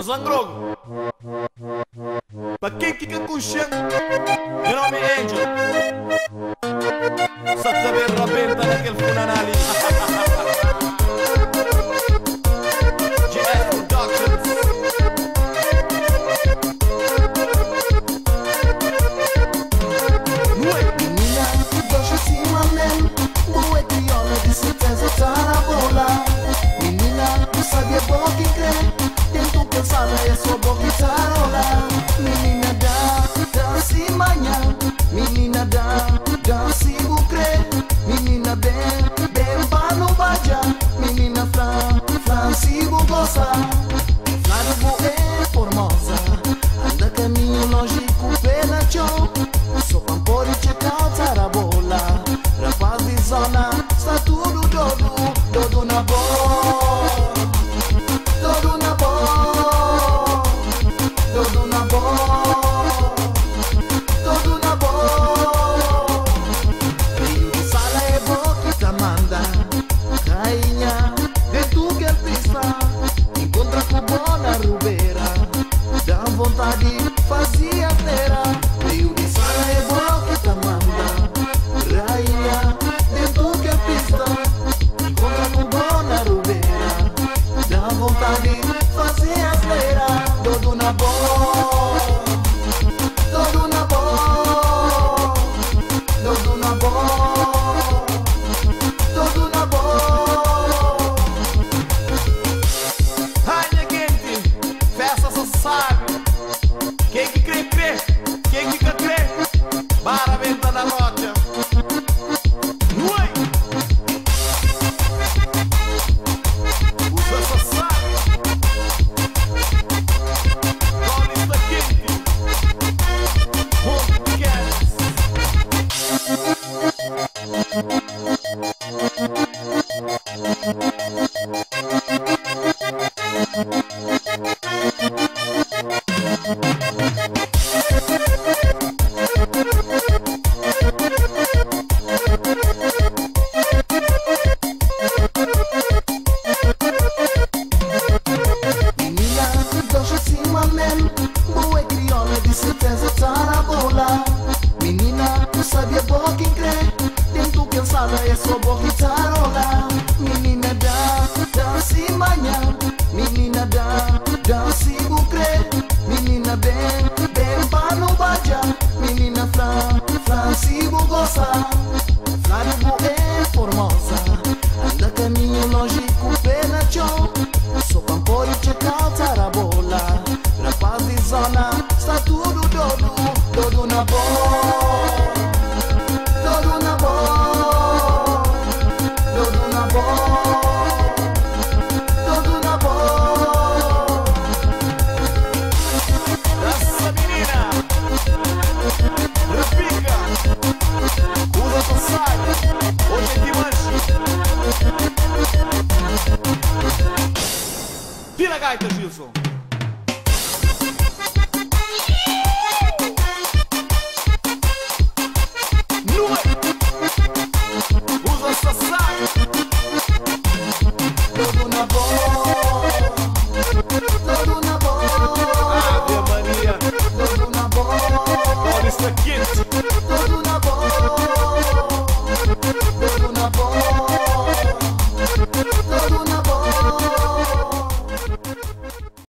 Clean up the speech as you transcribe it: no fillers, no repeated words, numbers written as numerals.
Zangrogo. Pra quem fica consciente, meu nome é Angel. Só saber rabenta naquele funeral. GS Productions. Menina, deixa cima mesmo. Boa crioula, de certeza tá na bola. Menina, tu sabia bom que crê. Tento pensar, é só bom que tarola. Menina, dá se manhã. Menina, dá se bucre. Menina, bem, pra não baja. Menina, flan, se bugosa. Flávio boa é formosa. Anda caminho lógico, pela show. Só pampor e checar a bola. Rapaz de zona, está tudo dodo na bola. Dodo na bola. Dodo na bola. Dodo na bola. Filho de sala é bom que tá manda. Rainha, de tu que é pista. Encontra com boa na rubeira. Dá vontade, fazia terra. Filho de sala é bom que tá manda. Rainha, de tu que é pista. Encontra com boa na rubeira. Dá vontade, fazia terra. Dodo na bola. Dodo na bola. Dodo na bola. Dodo na bola. Rainha quente, festa só sabe. Quem que crê, quem que crê. Bara venta na rocha. Ui! Usa só sabe. Paulista quente. Podcast. Menina, deixa cima mesmo. Boa crioula, de certeza tá na bola. Menina, tu sabia bom quem crê. Tento pensada, é só bom que tarola. Menina, dá se manhã. Menina, dá se bucre. Menina, bem, pra não baja. Menina, flan, se bugosa. Flávio boa é formosa. Anda caminho lógico, pela show. Só pampor e checar a bola. Rapaz de zona, está tudo dodo na bola. Dodo na bola. Dodo na bola. Dodo na bola. Essa menina repica. Usa só sabe. Hoje é de manche. Vira a gaita, Gilson.